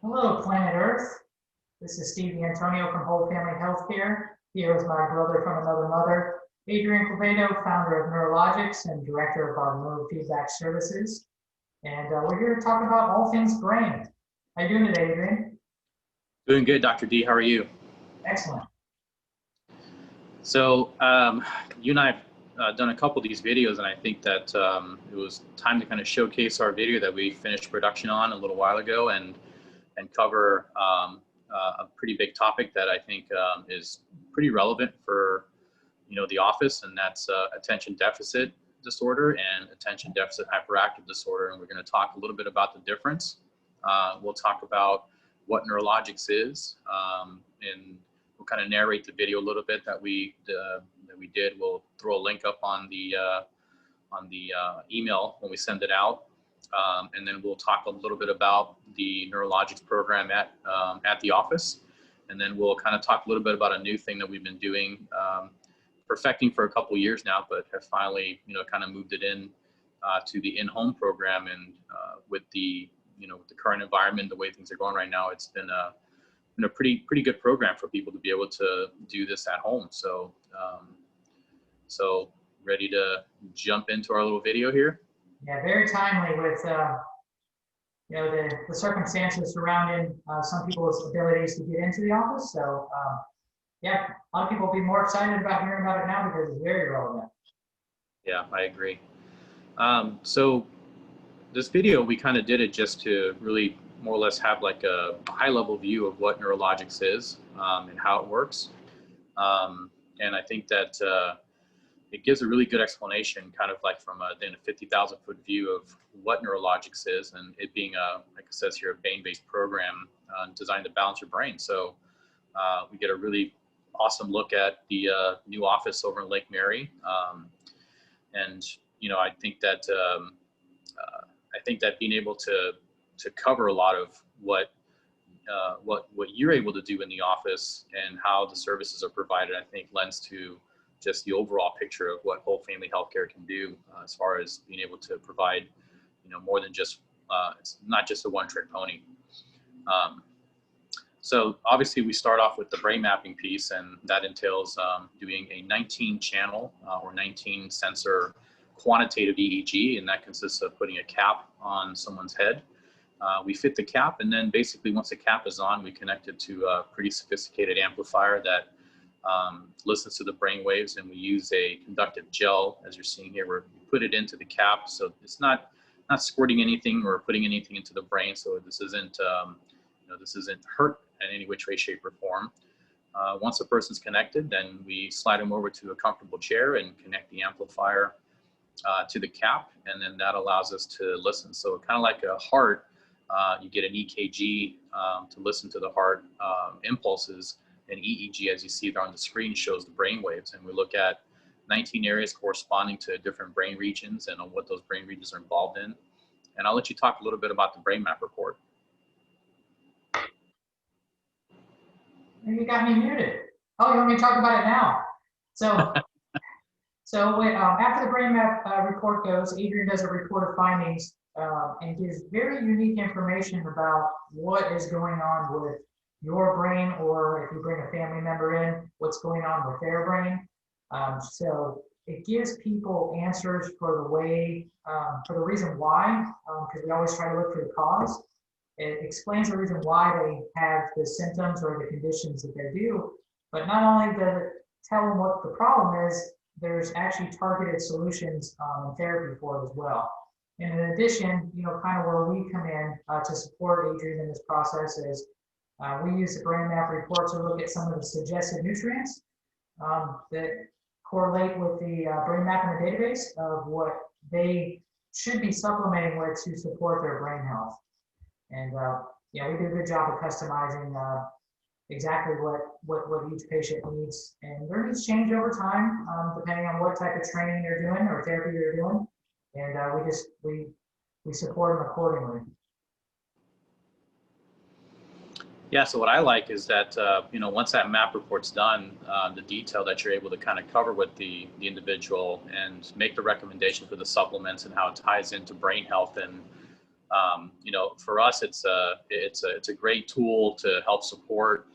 Hello, planet Earth. This is Steve Antonio from Whole Family Healthcare. Here is my brother from another mother, Adrian Quevedo, founder of NEUROLOGIX and director of our neurofeedback services. And we're here to talk about all things brain. How are you doing today, Adrian? Doing good, Dr. D. How are you? Excellent. So you and I have done a couple of these videos, and I think that it was time to kind of showcase our video that we finished production on a little while ago and cover a pretty big topic that I think is pretty relevant for the office, and that's attention deficit disorder and attention deficit hyperactive disorder. And we're going to talk a little bit about the difference. We'll talk about what NEUROLOGIX is, and we'll kind of narrate the video a little bit that we did. We'll throw a link up on the email when we send it out, and then we'll talk a little bit about the NEUROLOGIX program at the office, and then we'll kind of talk a little bit about a new thing that we've been doing, perfecting for a couple of years now, but have finally kind of moved it in to the in-home program. And with the with the current environment, the way things are going right now, it's been a pretty good program for people to be able to do this at home. So so ready to jump into our little video here? Yeah, very timely with the circumstances surrounding some people's abilities to get into the office. So yeah, a lot of people will be more excited about hearing about it now because it's very relevant. Yeah, I agree. So this video, we kind of did it just to really more or less have like a high-level view of what NEUROLOGIX is and how it works. And I think that it gives a really good explanation, kind of like from a 50,000-foot view of what NEUROLOGIX is, and it being like it says here, a brain-based program designed to balance your brain. So we get a really awesome look at the new office over in Lake Mary, and I think that being able to cover a lot of what you're able to do in the office and how the services are provided, I think lends to just the overall picture of what whole family healthcare can do as far as being able to provide, more than just it's not just a one-trick pony. So obviously we start off with the brain mapping piece, and that entails doing a 19-channel or 19-sensor quantitative EEG, and that consists of putting a cap on someone's head. We fit the cap, and then basically once the cap is on, we connect it to a pretty sophisticated amplifier that listens to the brain waves, and we use a conductive gel, as you're seeing here, where we put it into the cap, so it's not squirting anything or putting anything into the brain. So this isn't this isn't hurt in any which way, shape, or form. Once a person's connected, then we slide them over to a comfortable chair and connect the amplifier to the cap, and then that allows us to listen. So kind of like a heart, you get an EKG to listen to the heart impulses, and EEG, as you see there on the screen, shows the brain waves. And we look at 19 areas corresponding to different brain regions and on what those brain regions are involved in. And I'll let you talk a little bit about the brain map report. You got me muted. Oh, you want me to talk about it now? So, after the brain map report goes, Adrian does a report of findings and gives very unique information about what is going on with your brain, or if you bring a family member in, what's going on with their brain. So it gives people answers for the reason why, because we always try to look for the cause. It explains the reason why they have the symptoms or the conditions that they do, but not only does it tell them what the problem is, there's actually targeted solutions and therapy for it as well. And in addition, kind of where we come in to support Adrian in this process is we use the brain map report to look at some of the suggested nutrients that correlate with the brain map in the database of what they should be supplementing with to support their brain health. And yeah, we do a good job of customizing exactly what each patient needs, and their needs change over time depending on what type of training they're doing or therapy they're doing, and we support them accordingly. Yeah, so what I like is that once that map report's done, the detail that you're able to kind of cover with the individual and make the recommendation for the supplements and how it ties into brain health and You know, for us, it's a great tool to help support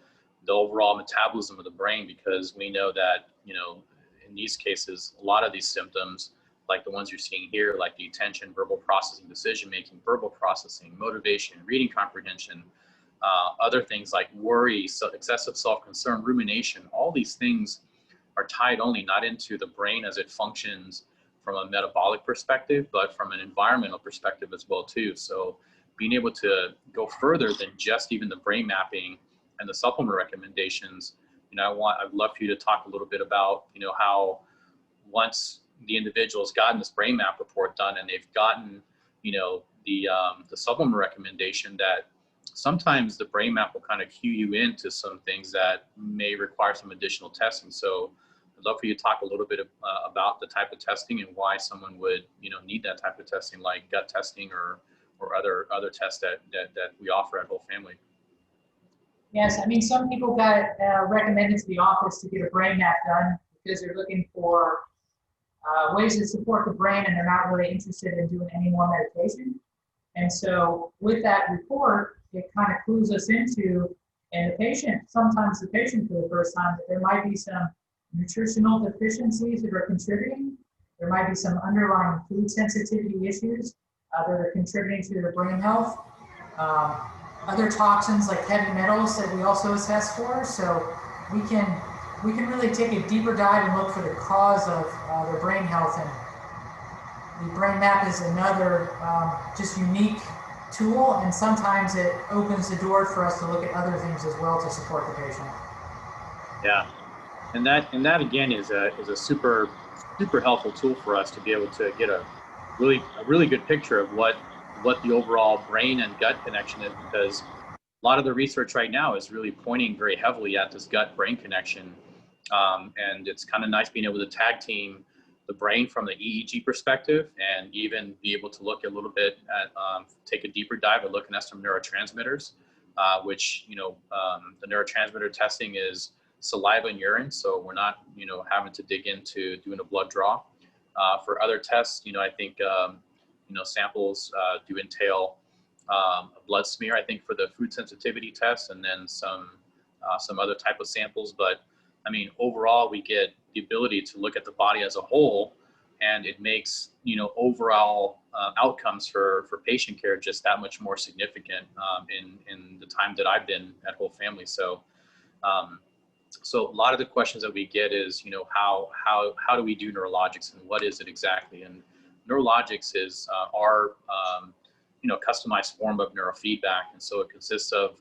the overall metabolism of the brain, because we know that, you know, in these cases, a lot of these symptoms, like the ones you're seeing here, like the attention, verbal processing, decision making, verbal processing, motivation, reading comprehension, other things like worry, excessive self-concern, rumination, all these things are tied only not into the brain as it functions from a metabolic perspective, but from an environmental perspective as well too. So being able to go further than just even the brain mapping and the supplement recommendations, you know, I'd love for you to talk a little bit about, you know, how once the individual's gotten this brain map report done and they've gotten, you know, the supplement recommendation, that sometimes the brain map will kind of cue you into some things that may require some additional testing. So I'd love for you to talk a little bit about the type of testing and why someone would, you know, need that type of testing, like gut testing or other tests that we offer at Whole Family. Yes, I mean, some people got recommended to the office to get a brain map done because they're looking for ways to support the brain, and they're not really interested in doing any more medication. And so with that report, it kind of clues us into, and the patient, sometimes the patient for the first time, that there might be some nutritional deficiencies that are contributing. There might be some underlying food sensitivity issues that are contributing to their brain health. Other toxins like heavy metals that we also assess for. So we can really take a deeper dive and look for the cause of their brain health. And the brain map is another just unique tool, and sometimes it opens the door for us to look at other things as well to support the patient. Yeah, and that again is a super helpful tool for us to be able to get a really good picture of what the overall brain and gut connection is, because a lot of the research right now is really pointing very heavily at this gut-brain connection. And it's kind of nice being able to tag team the brain from the EEG perspective, and even be able to look a little bit at, take a deeper dive at looking at some neurotransmitters, which, you know, the neurotransmitter testing is saliva and urine. So we're not, you know, having to dig into doing a blood draw. For other tests, you know, I think, you know, samples do entail a blood smear, I think, for the food sensitivity test, and then some other type of samples. But I mean, overall, we get the ability to look at the body as a whole, and it makes, you know, overall outcomes for patient care just that much more significant in the time that I've been at Whole Family. So so a lot of the questions that we get is, you know, how do we do neurologics, and what is it exactly? And NEWROLOGIX is our you know, customized form of neurofeedback, and so it consists of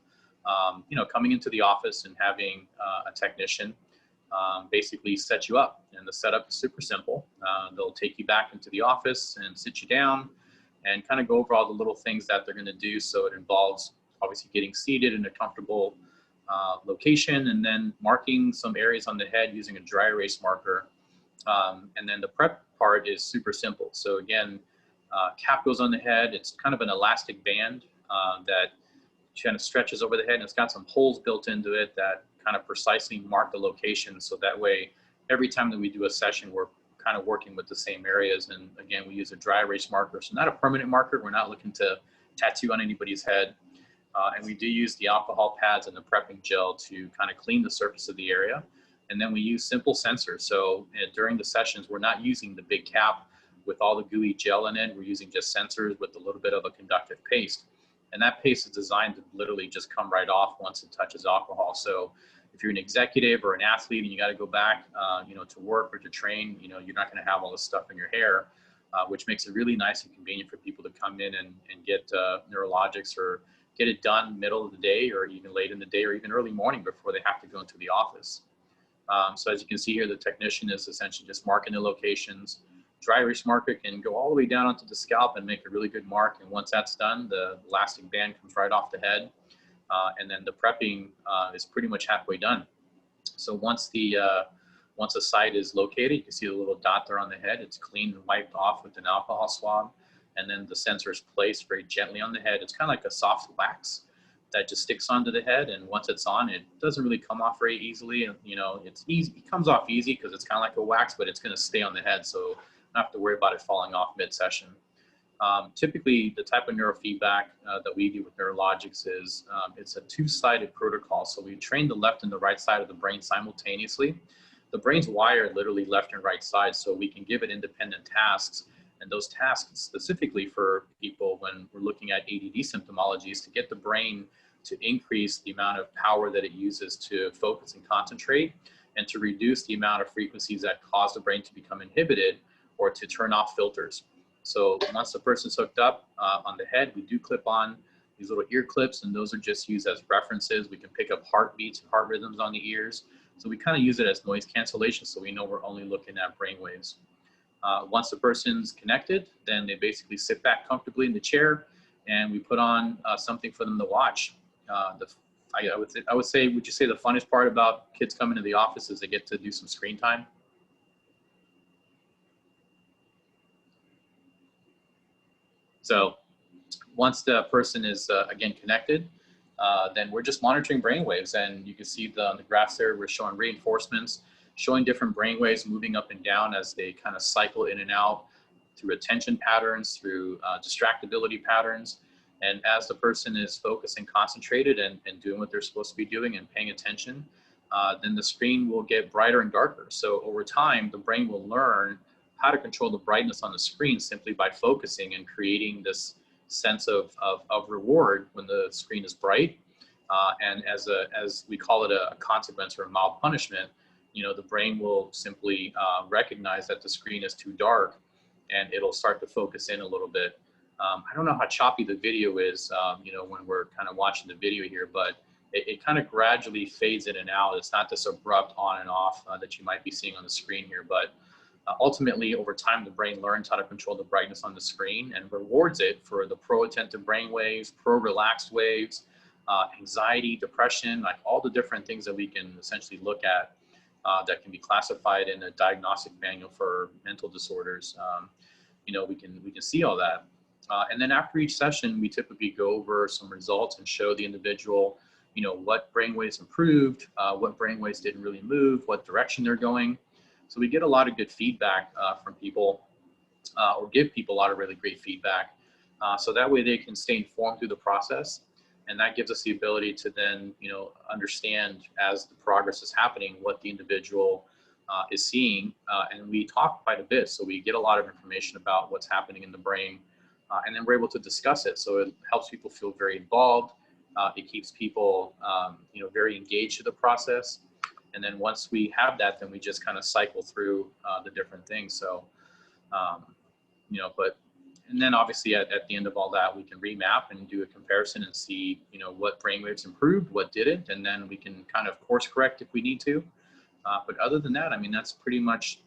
you know, coming into the office and having a technician basically set you up. And the setup is super simple. They'll take you back into the office and sit you down and kind of go over all the little things that they're going to do. So it involves obviously getting seated in a comfortable location, and then marking some areas on the head using a dry erase marker. And then the prep part is super simple. So again, cap goes on the head. It's kind of an elastic band that kind of stretches over the head, and it's got some holes built into it that kind of precisely mark the location. So that way, every time that we do a session, we're kind of working with the same areas. And again, we use a dry erase marker. So not a permanent marker. We're not looking to tattoo on anybody's head. And we do use the alcohol pads and the prepping gel to kind of clean the surface of the area. And then we use simple sensors. So during the sessions, we're not using the big cap with all the gooey gel in it. We're using just sensors with a little bit of a conductive paste. And that paste is designed to literally just come right off once it touches alcohol. So if you're an executive or an athlete and you got to go back, you know, to work or to train, you know, you're not going to have all this stuff in your hair, which makes it really nice and convenient for people to come in and get NEUROLOGIX, or get it done middle of the day, or even late in the day, or even early morning before they have to go into the office. So as you can see here, the technician is essentially just marking the locations. Dry erase marker can go all the way down onto the scalp and make a really good mark. And once that's done, the elastic band comes right off the head. And then the prepping is pretty much halfway done. So once a site is located, you can see the little dot there on the head. It's cleaned and wiped off with an alcohol swab. And then the sensor is placed very gently on the head. It's kind of like a soft wax that just sticks onto the head. And once it's on, it doesn't really come off very easily. And, you know, it's easy. It comes off easy because it's kind of like a wax, but it's going to stay on the head. So you don't have to worry about it falling off mid-session. Typically, the type of neurofeedback that we do with NEWROLOGIX is it's a two-sided protocol. So we train the left and the right side of the brain simultaneously. The brain's wired literally left and right side, so we can give it independent tasks. And those tasks specifically for people when we're looking at ADD symptomologies to get the brain to increase the amount of power that it uses to focus and concentrate, and to reduce the amount of frequencies that cause the brain to become inhibited or to turn off filters. So once the person's hooked up on the head, we do clip on these little ear clips, and those are just used as references. We can pick up heartbeats and heart rhythms on the ears. So we kind of use it as noise cancellation, so we know we're only looking at brain waves. Once the person's connected, then they basically sit back comfortably in the chair, and we put on something for them to watch. I would say, would you say the funnest part about kids coming to the office is they get to do some screen time? So once the person is, again, connected, then we're just monitoring brainwaves. And you can see on the graphs there, we're showing reinforcements, showing different brainwaves moving up and down as they kind of cycle in and out through attention patterns, through distractibility patterns. And as the person is focused and concentrated and doing what they're supposed to be doing and paying attention, then the screen will get brighter and darker. So over time, the brain will learn how to control the brightness on the screen simply by focusing and creating this sense of reward when the screen is bright. And as we call it a consequence or a mild punishment, you know, the brain will simply recognize that the screen is too dark, and it'll start to focus in a little bit. I don't know how choppy the video is, you know, when we're kind of watching the video here, but it kind of gradually fades in and out. It's not this abrupt on and off that you might be seeing on the screen here, but ultimately, over time, the brain learns how to control the brightness on the screen and rewards it for the pro-attentive brain waves, pro-relaxed waves, anxiety, depression, like all the different things that we can essentially look at that can be classified in a diagnostic manual for mental disorders. You know, we can see all that. And then after each session, we typically go over some results and show the individual, you know, what brainwaves improved, what brainwaves didn't really move, what direction they're going. So we get a lot of good feedback from people, or give people a lot of really great feedback. So that way they can stay informed through the process. And that gives us the ability to then, you know, understand as the progress is happening, what the individual is seeing. And we talk quite a bit. So we get a lot of information about what's happening in the brain. And then we're able to discuss it. So it helps people feel very involved. It keeps people, you know, very engaged in the process. And then once we have that, then we just kind of cycle through the different things. So, you know, and then obviously at the end of all that, we can remap and do a comparison and see, you know, what brainwaves improved, what didn't, and then we can kind of course correct if we need to. But other than that, I mean, that's pretty much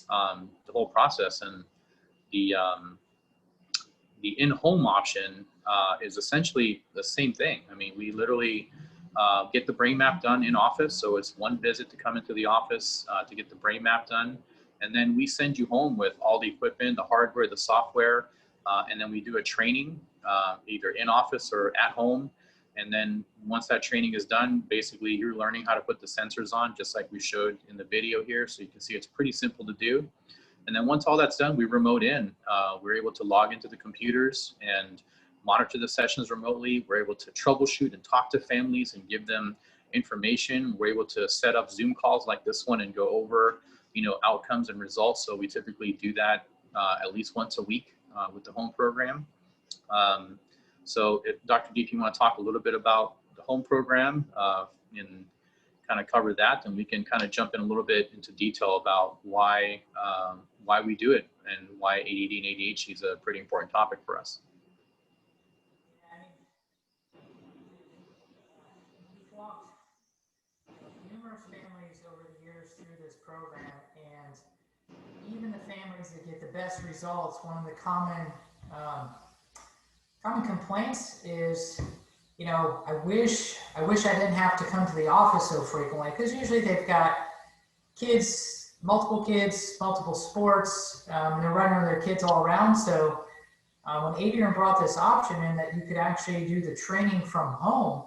the whole process. And the in-home option is essentially the same thing. I mean, we literally get the brain map done in office. So it's one visit to come into the office to get the brain map done. And then we send you home with all the equipment, the hardware, the software, and then we do a training either in office or at home. And then once that training is done, basically you're learning how to put the sensors on, just like we showed in the video here. So you can see it's pretty simple to do. And then once all that's done, we remote in. We're able to log into the computers and monitor the sessions remotely. We're able to troubleshoot and talk to families and give them information. We're able to set up Zoom calls like this one and go over, you know, outcomes and results. So we typically do that at least once a week with the home program. So if Dr. D, if you want to talk a little bit about the home program and kind of cover that, then we can kind of jump in a little bit into detail about why we do it and why ADD and ADHD is a pretty important topic for us. We've walked numerous families over the years through this program, and even the families that get the best results, one of the common complaints is, you know, I wish I didn't have to come to the office so frequently, because usually they've got kids, multiple sports, and they're running their kids all around. So when Adrian brought this option in that you could actually do the training from home,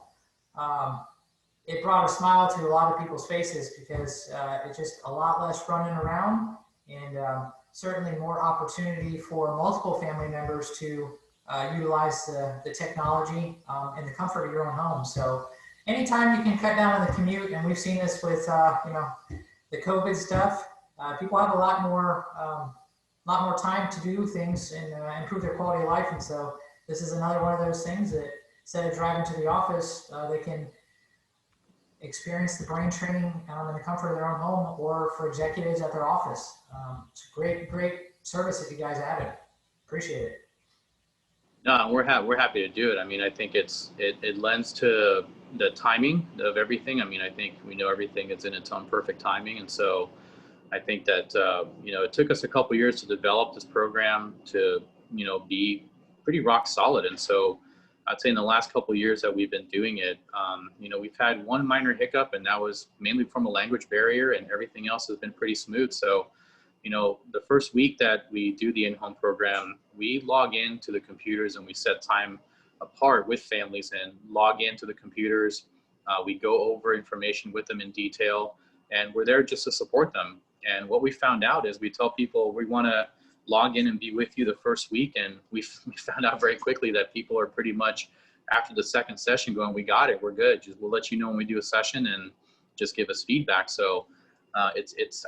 it brought a smile to a lot of people's faces, because it's just a lot less running around. And certainly more opportunity for multiple family members to utilize the technology in the comfort of your own home. So anytime you can cut down on the commute, and we've seen this with the COVID stuff, people have a lot more time to do things and improve their quality of life. And so this is another one of those things that instead of driving to the office, they can experience the brain training in the comfort of their own home, or for executives at their office. It's a great service that you guys added. Appreciate it. No, we're happy to do it. I mean, I think it lends to the timing of everything. I mean, I think we know everything is in its own perfect timing, and so I think that it took us a couple years to develop this program to be pretty rock solid. And so I'd say in the last couple of years that we've been doing it, we've had one minor hiccup, and that was mainly from a language barrier, and everything else has been pretty smooth. So, the first week that we do the in-home program, we log into the computers and we set time apart with families and log into the computers. We go over information with them in detail, and we're there just to support them. And what we found out is we tell people we want to log in and be with you the first week, and we found out very quickly that people are pretty much after the second session going, we got it, we're good. We'll let you know when we do a session, and just give us feedback. So I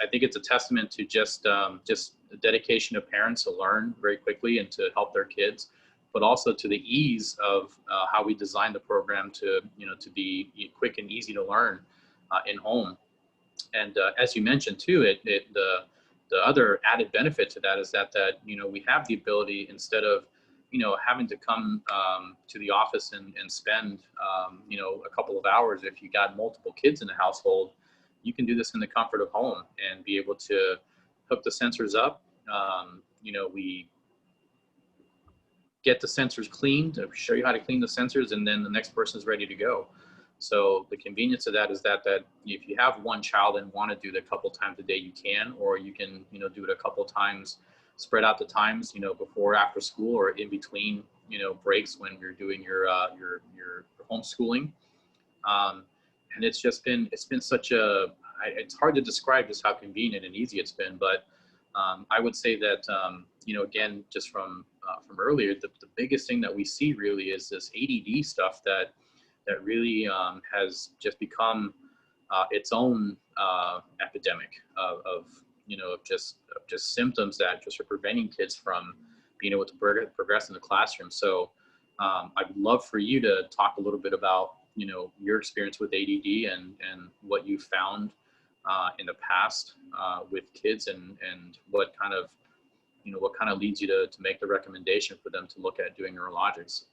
think it's a testament to just the dedication of parents to learn very quickly and to help their kids, but also to the ease of how we designed the program to be quick and easy to learn in home. And as you mentioned too, the other added benefit to that is that we have the ability, instead of having to come to the office and spend a couple of hours. If you got multiple kids in the household, you can do this in the comfort of home and be able to hook the sensors up. We get the sensors cleaned, show you how to clean the sensors, and then the next person is ready to go. So the convenience of that is that if you have one child and want to do it a couple times a day, you can, or you can do it a couple times, spread out the times before, after school, or in between breaks when you're doing your homeschooling. And it's been such it's hard to describe just how convenient and easy it's been. But I would say that again, just from earlier, the biggest thing that we see really is this ADD stuff that really has just become its own epidemic of just symptoms that just are preventing kids from being able to progress in the classroom. So I'd love for you to talk a little bit about your experience with ADD and what you found in the past with kids, and what kind of leads you to make the recommendation for them to look at doing neurologics.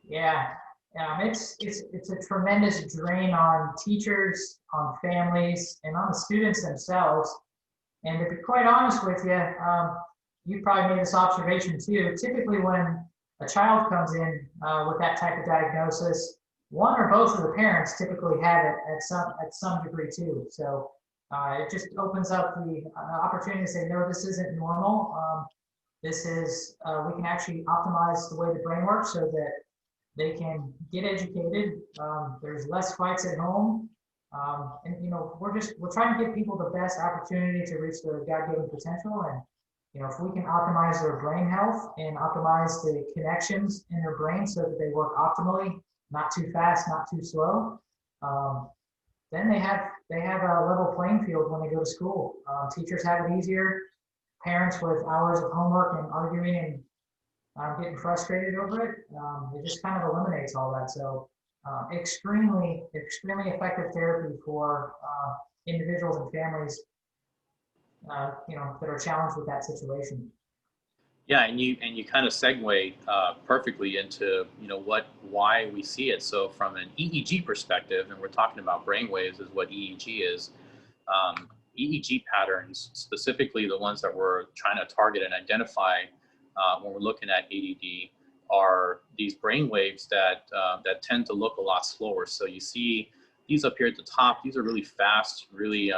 Yeah, it's a tremendous drain on teachers, on families, and on the students themselves. And to be quite honest with you, you probably made this observation too. Typically, when a child comes in with that type of diagnosis, one or both of the parents typically have it at some degree too. So it just opens up the opportunity to say, no, this isn't normal. This is we can actually optimize the way the brain works so that they can get educated. There's less fights at home. And we're trying to give people the best opportunity to reach their God-given potential. And if we can optimize their brain health and optimize the connections in their brain so that they work optimally, not too fast, not too slow, then they have a level playing field when they go to school. Teachers have it easier. Parents with hours of homework and arguing and getting frustrated over it, it just kind of eliminates all that. So extremely effective therapy for individuals and families that are challenged with that situation. Yeah, and you kind of segue perfectly into why we see it. So from an EEG perspective, and we're talking about brain waves, is what EEG is. EEG patterns, specifically the ones that we're trying to target and identify when we're looking at ADD, are these brain waves that tend to look a lot slower. So you see these up here at the top. These are really fast, really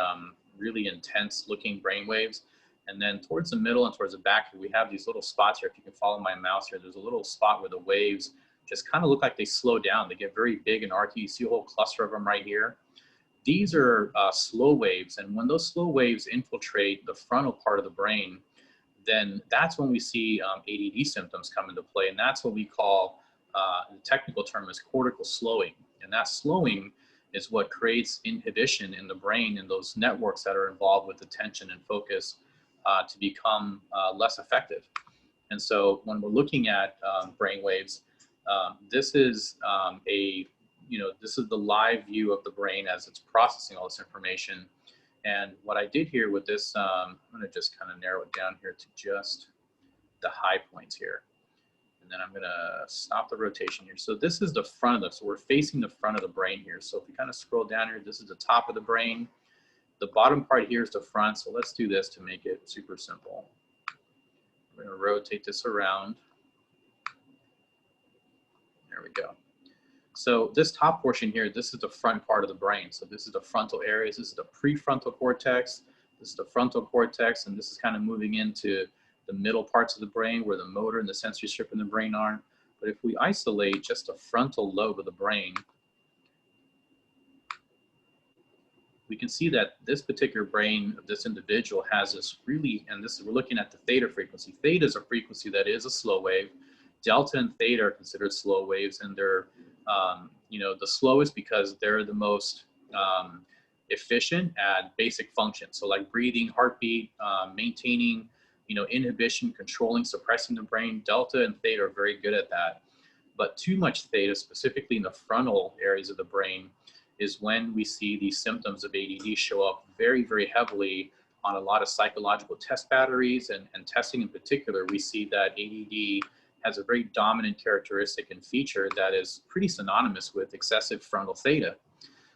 intense looking brain waves. And then towards the middle and towards the back, we have these little spots here. If you can follow my mouse here, there's a little spot where the waves just kind of look like they slow down. They get very big and archy. You see a whole cluster of them right here. these are slow waves, and when those slow waves infiltrate the frontal part of the brain, then that's when we see ADD symptoms come into play, and that's what we call, the technical term is cortical slowing. And that slowing is what creates inhibition in the brain and those networks that are involved with attention and focus to become less effective. And so when we're looking at brain waves, this is this is the live view of the brain as it's processing all this information. And what I did here with this, I'm going to just kind of narrow it down here to just the high points here. And then I'm going to stop the rotation here. So this is the front of the, so we're facing the front of the brain here. So if we kind of scroll down here, this is the top of the brain. The bottom part here is the front. So let's do this to make it super simple. We're going to rotate this around. There we go. So this top portion here, this is the front part of the brain. So this is the frontal areas. This is the prefrontal cortex. This is the frontal cortex. And this is kind of moving into the middle parts of the brain where the motor and the sensory strip in the brain are. But if we isolate just the frontal lobe of the brain, we can see that this particular brain of this individual has this really, and this is, we're looking at the theta frequency. Theta is a frequency that is a slow wave. Delta and theta are considered slow waves, and they're the slowest because they're the most efficient at basic functions. So like breathing, heartbeat, maintaining, inhibition, controlling, suppressing the brain. Delta and theta are very good at that. But too much theta, specifically in the frontal areas of the brain, is when we see these symptoms of ADD show up very, very heavily on a lot of psychological test batteries and testing in particular. We see that ADD has a very dominant characteristic and feature that is pretty synonymous with excessive frontal theta.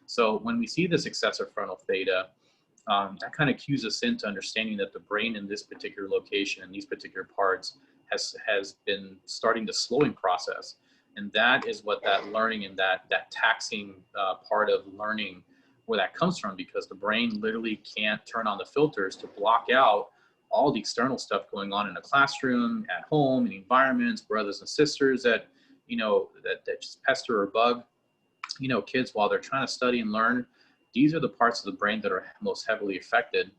So when we see this excessive frontal theta, that kind of cues us into understanding that the brain in this particular location and these particular parts has been starting the slowing process. And that is what that learning and that taxing part of learning, where that comes from, because the brain literally can't turn on the filters to block out all the external stuff going on in a classroom, at home, in environments, brothers and sisters that just pester or bug, kids while they're trying to study and learn. These are the parts of the brain that are most heavily affected.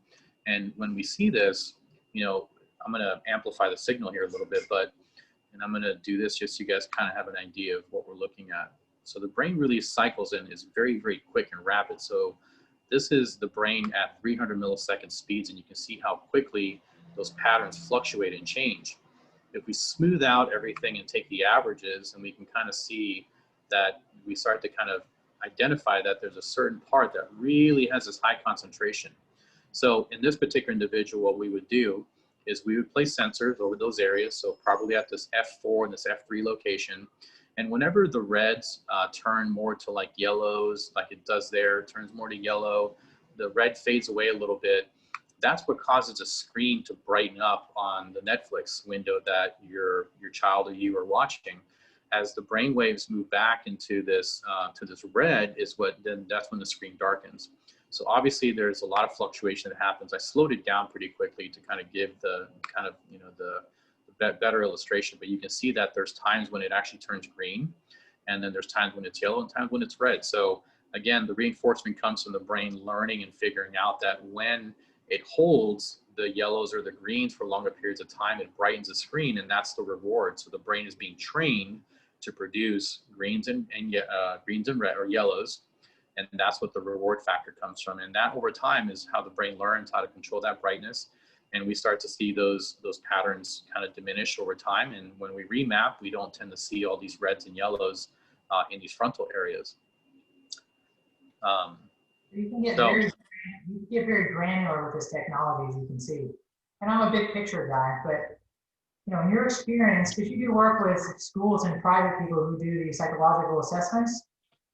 And when we see this, I'm going to amplify the signal here a little bit, and I'm going to do this just so you guys kind of have an idea of what we're looking at. So the brain really cycles in is very, very quick and rapid. So this is the brain at 300 millisecond speeds, and you can see how quickly those patterns fluctuate and change. If we smooth out everything and take the averages, and we can kind of see that we start to kind of identify that there's a certain part that really has this high concentration. So in this particular individual, what we would do is we would place sensors over those areas, so probably at this F4 and this F3 location. And whenever the reds turn more to like yellows, like it does there, it turns more to yellow, the red fades away a little bit, that's what causes a screen to brighten up on the Netflix window that your child or you are watching. As the brain waves move back into this to this red that's when the screen darkens. So obviously there's a lot of fluctuation that happens. I slowed it down pretty quickly to kind of give the kind of, the better illustration, but you can see that there's times when it actually turns green, and then there's times when it's yellow and times when it's red. So again, the reinforcement comes from the brain learning and figuring out that when it holds the yellows or the greens for longer periods of time, it brightens the screen, and that's the reward. So the brain is being trained to produce greens and red or yellows, and that's what the reward factor comes from. And that over time is how the brain learns how to control that brightness. And we start to see those patterns kind of diminish over time. And when we remap, we don't tend to see all these reds and yellows in these frontal areas. You can get very granular with this technology, as you can see. And I'm a big picture guy, but in your experience, because you do work with schools and private people who do these psychological assessments,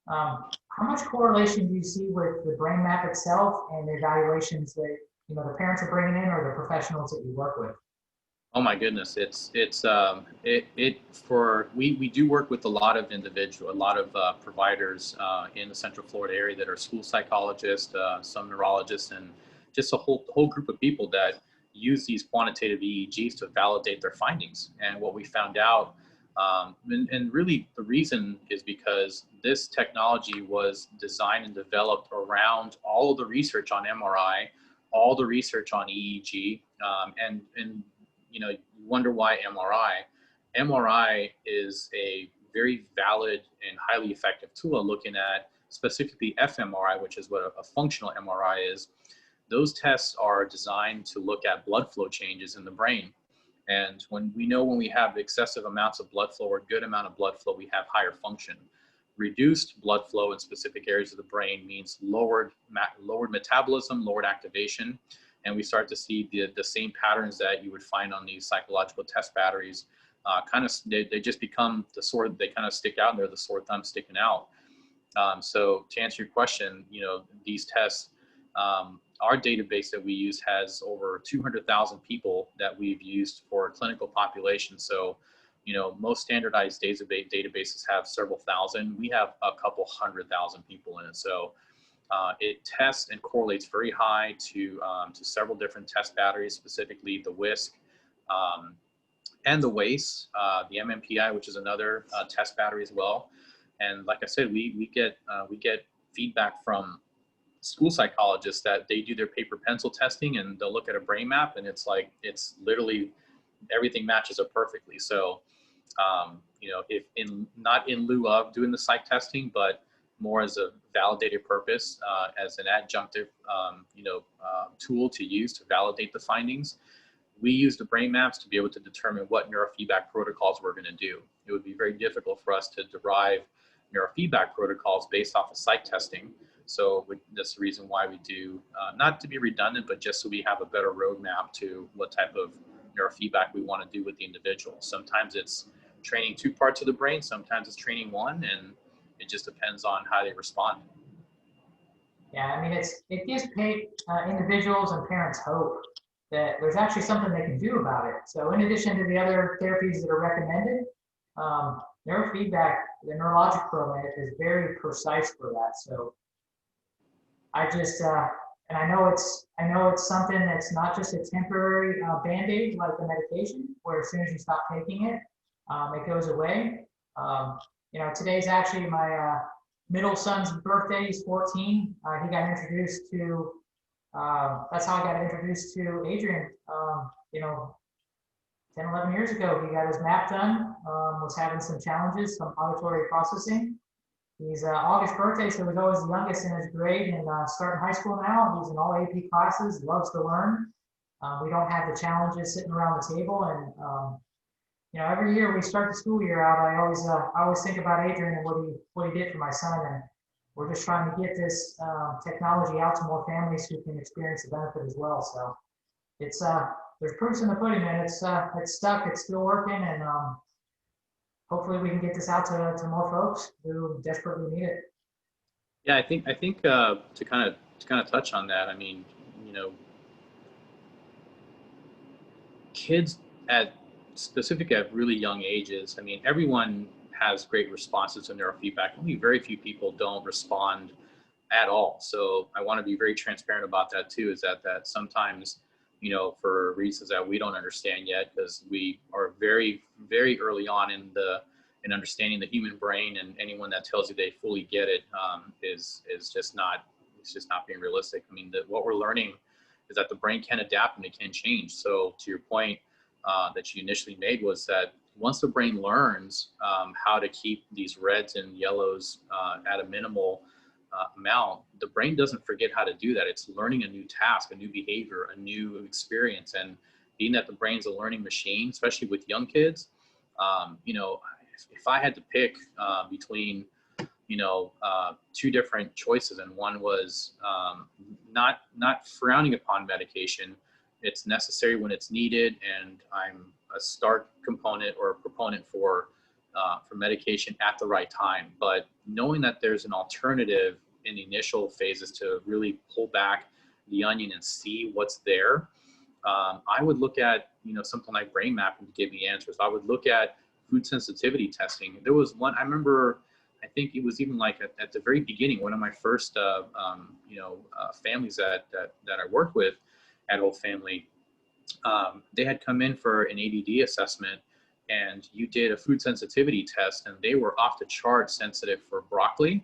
how much correlation do you see with the brain map itself and the evaluations that the parents are bringing in, or the professionals that you work with? Oh my goodness, we do work with a lot of providers in the Central Florida area that are school psychologists, some neurologists, and just a whole group of people that use these quantitative EEGs to validate their findings. And what we found out And really the reason is because this technology was designed and developed around all of the research on MRI, all the research on EEG, and you wonder why MRI. MRI is a very valid and highly effective tool looking at specifically fMRI, which is what a functional MRI is. Those tests are designed to look at blood flow changes in the brain. And when we have excessive amounts of blood flow or good amount of blood flow, we have higher function. Reduced blood flow in specific areas of the brain means lowered metabolism, lowered activation, and we start to see the same patterns that you would find on these psychological test batteries. They just become the sword, they kind of stick out, and they're the sore thumb sticking out. So to answer your question, these tests, our database that we use has over 200,000 people that we've used for a clinical population. So, most standardized databases have several thousand. We have a couple 100,000 people in it. So it tests and correlates very high to several different test batteries, specifically the WISC and the WACE, the MMPI, which is another test battery as well. And like I said, we get feedback from school psychologists that they do their paper pencil testing and they'll look at a brain map and it's literally everything matches up perfectly. So, if not in lieu of doing the psych testing, but more as a validated purpose, as an adjunctive, tool to use to validate the findings, we use the brain maps to be able to determine what neurofeedback protocols we're going to do. It would be very difficult for us to derive neurofeedback protocols based off of psych testing. So that's the reason why we do, not to be redundant, but just so we have a better roadmap to what type of neurofeedback we want to do with the individual. Sometimes it's training 2 parts of the brain, sometimes it's training 1, and it just depends on how they respond. Yeah, I mean, it gives individuals and parents hope that there's actually something they can do about it. So in addition to the other therapies that are recommended, neurofeedback, the neurologic program is very precise for that. So I just, and I know it's something that's not just a temporary Band-Aid like the medication, where as soon as you stop taking it, it goes away. Today's actually my middle son's birthday. He's 14. He got introduced to, that's how I got introduced to Adrian. 10, 11 years ago, he got his map done, was having some challenges, some auditory processing. He's August birthday, so he's always the youngest in his grade and starting high school now. He's in all AP classes, loves to learn. We don't have the challenges sitting around the table. And, every year we start the school year out, I always think about Adrian and what he did for my son. And we're just trying to get this technology out to more families who can experience the benefit as well. So it's, there's proofs in the pudding, man. It's stuck, it's still working. And hopefully we can get this out to more folks who desperately need it. Yeah, I think to kind of touch on that, I mean, kids specifically at really young ages, I mean, everyone has great responses to neurofeedback. Only very few people don't respond at all. So I want to be very transparent about that too, is that sometimes, for reasons that we don't understand yet, because we are very, very early on in understanding the human brain, and anyone that tells you they fully get it is just not being realistic. I mean, what we're learning is that the brain can adapt and it can change. So to your point that you initially made was that once the brain learns how to keep these reds and yellows at a minimal amount, the brain doesn't forget how to do that. It's learning a new task, a new behavior, a new experience. And being that the brain's a learning machine, especially with young kids, if I had to pick between, 2 different choices, and one was not frowning upon medication. It's necessary when it's needed, and I'm a start component or a proponent for medication at the right time. But knowing that there's an alternative in the initial phases to really pull back the onion and see what's there, I would look at something like brain mapping to give me answers. I would look at food sensitivity testing. There was one I remember. I think it was even like at the very beginning, one of my first families that I worked with at Old Family, they had come in for an ADD assessment, and you did a food sensitivity test and they were off the chart sensitive for broccoli,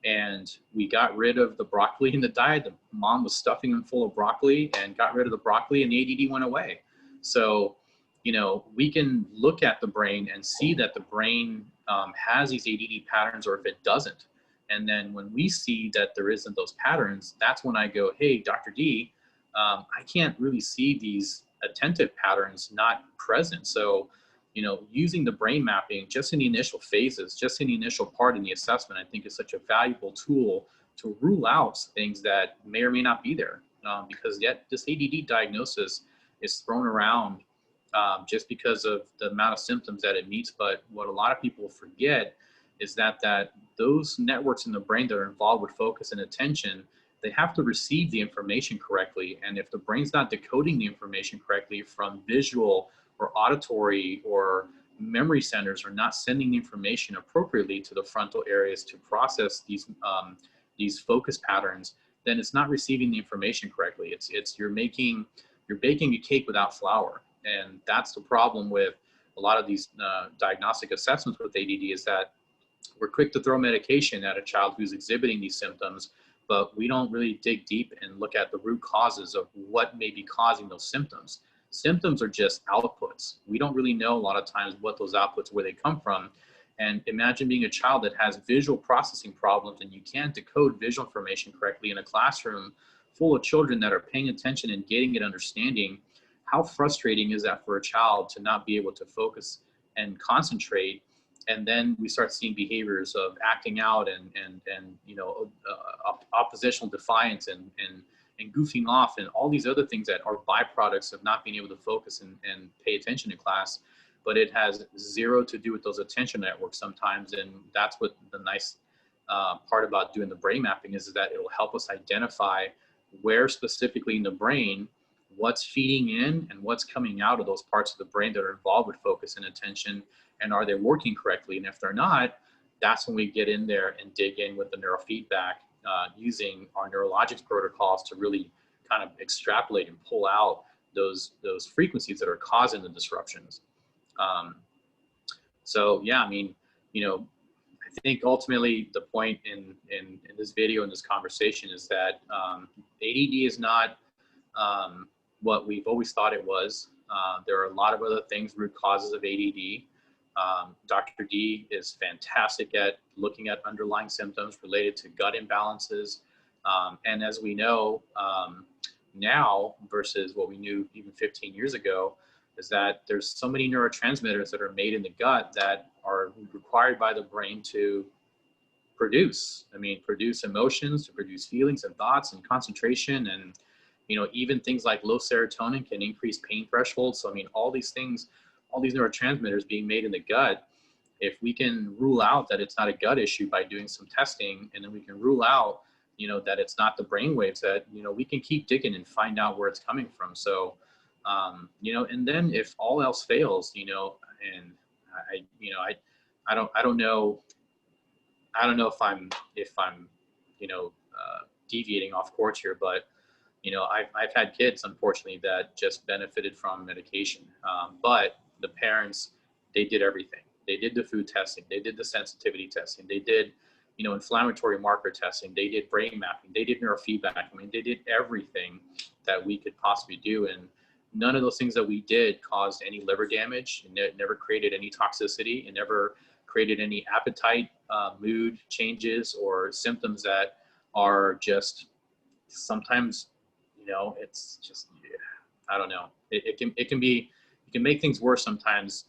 and we got rid of the broccoli in the diet. The mom was stuffing them full of broccoli and got rid of the broccoli, and the ADD went away. So, you know, we can look at the brain and see that the brain has these ADD patterns, or if it doesn't. And then when we see that there isn't those patterns, that's when I go, hey, Dr. D, I can't really see these attentive patterns not present. So, you know, using the brain mapping just in the initial phases, just in the initial part in the assessment, I think is such a valuable tool to rule out things that may or may not be there. Because yet this ADD diagnosis is thrown around just because of the amount of symptoms that it meets. But what a lot of people forget is that those networks in the brain that are involved with focus and attention, they have to receive the information correctly. And if the brain's not decoding the information correctly from visual or auditory or memory centers, are not sending the information appropriately to the frontal areas to process these focus patterns, then it's not receiving the information correctly. You're baking a cake without flour. And that's the problem with a lot of these diagnostic assessments with ADD, is that we're quick to throw medication at a child who's exhibiting these symptoms, but we don't really dig deep and look at the root causes of what may be causing those symptoms. Symptoms are just outputs. We don't really know a lot of times what those outputs, where they come from. And imagine being a child that has visual processing problems and you can't decode visual information correctly in a classroom full of children that are paying attention and getting it, understanding. How frustrating is that for a child to not be able to focus and concentrate? And then we start seeing behaviors of acting out and you know, oppositional defiance and goofing off and all these other things that are byproducts of not being able to focus and pay attention in class. But it has zero to do with those attention networks sometimes. And that's what the nice part about doing the brain mapping is that it will help us identify where specifically in the brain, what's feeding in and what's coming out of those parts of the brain that are involved with focus and attention, and are they working correctly? And if they're not, that's when we get in there and dig in with the neurofeedback using our NEWROLOGIX protocols to really kind of extrapolate and pull out those frequencies that are causing the disruptions. So yeah, I mean, you know, I think ultimately the point in this video, in this conversation, is that ADD is not what we've always thought it was. There are a lot of other things, root causes of ADD. Dr. D is fantastic at looking at underlying symptoms related to gut imbalances. And as we know now versus what we knew even 15 years ago, is that there's so many neurotransmitters that are made in the gut that are required by the brain to produce. I mean, produce emotions, to produce feelings and thoughts and concentration. And, you know, even things like low serotonin can increase pain thresholds. So, I mean, all these things, all these neurotransmitters being made in the gut, if we can rule out that it's not a gut issue by doing some testing, and then we can rule out, you know, that it's not the brain waves, that, you know, we can keep digging and find out where it's coming from. So, you know, and then if all else fails, you know, and I don't know if I'm, you know, deviating off course here, but, you know, I've had kids, unfortunately, that just benefited from medication. But the parents, they did everything. They did the food testing. They did the sensitivity testing. They did, you know, inflammatory marker testing. They did brain mapping. They did neurofeedback. I mean, they did everything that we could possibly do. And none of those things that we did caused any liver damage. It never created any toxicity. It never created any appetite, mood changes, or symptoms that are just sometimes, you know, it's just, I don't know. It can make things worse sometimes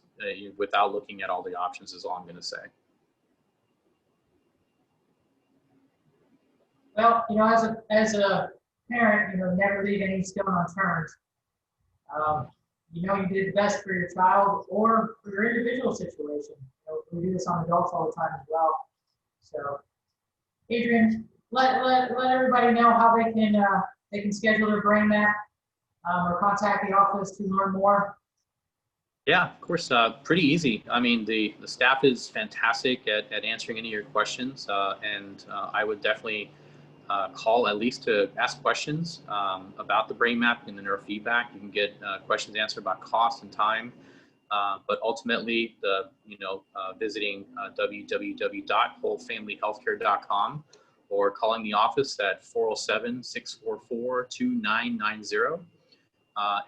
without looking at all the options, is all I'm going to say. Well, you know, as a parent, you know, never leave any stone unturned. You know, you did the best for your child or for your individual situation. You know, we do this on adults all the time as well. So, Adrian, let everybody know how they can schedule their brain map or contact the office to learn more. Yeah, of course, pretty easy. I mean, the staff is fantastic at answering any of your questions, and I would definitely call at least to ask questions about the brain map and the neurofeedback. You can get questions answered about cost and time. But ultimately, visiting www.wholefamilyhealthcare.com or calling the office at 407-644-2990.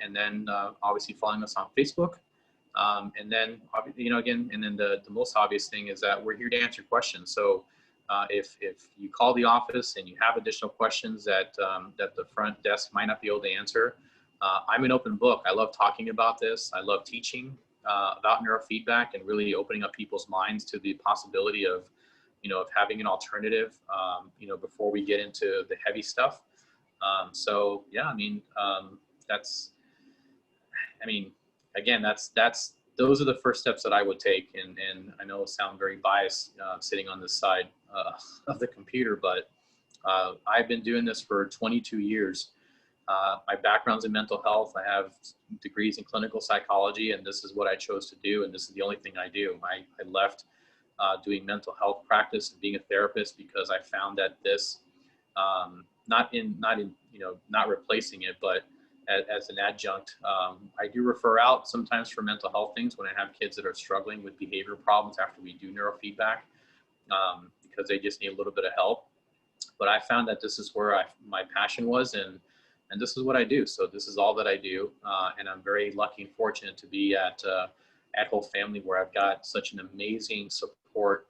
And then obviously following us on Facebook. And then, the most obvious thing is that we're here to answer questions. So if you call the office and you have additional questions that the front desk might not be able to answer, I'm an open book. I love talking about this. I love teaching about neurofeedback and really opening up people's minds to the possibility of having an alternative, before we get into the heavy stuff. Those are the first steps that I would take. And I know I sound very biased sitting on this side of the computer, but I've been doing this for 22 years. My background's in mental health. I have degrees in clinical psychology, and this is what I chose to do. And this is the only thing I do. I left doing mental health practice and being a therapist because I found that this, not replacing it, but as an adjunct. I do refer out sometimes for mental health things when I have kids that are struggling with behavior problems after we do neurofeedback, because they just need a little bit of help. But I found that this is where my passion was, and this is what I do. So this is all that I do, and I'm very lucky and fortunate to be at Whole Family, where I've got such an amazing support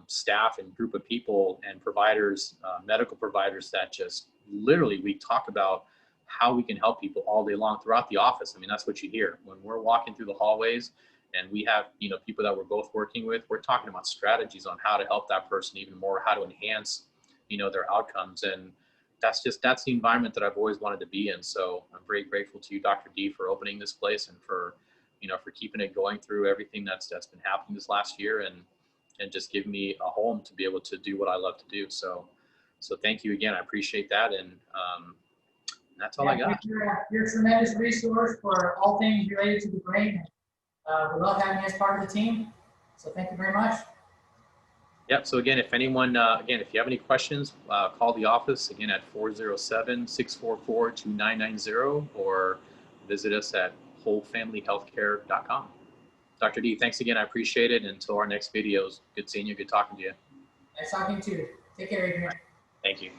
staff and group of people and providers, medical providers, that just literally we talk about how we can help people all day long throughout the office. I mean, that's what you hear when we're walking through the hallways and we have, people that we're both working with. We're talking about strategies on how to help that person even more, how to enhance, their outcomes. And that's the environment that I've always wanted to be in. So I'm very grateful to you, Dr. D, for opening this place and for keeping it going through everything that's been happening this last year, and just giving me a home to be able to do what I love to do. So thank you again. I appreciate that. And that's all I got. You're a tremendous resource for all things related to the brain. We love having you as part of the team. So thank you very much. Yep. So again, if anyone, if you have any questions, call the office again at 407-644-2990 or visit us at wholefamilyhealthcare.com. Dr. D, thanks again. I appreciate it. Until our next videos, good seeing you. Good talking to you. Nice talking to you. Take care, Adrian. Thank you.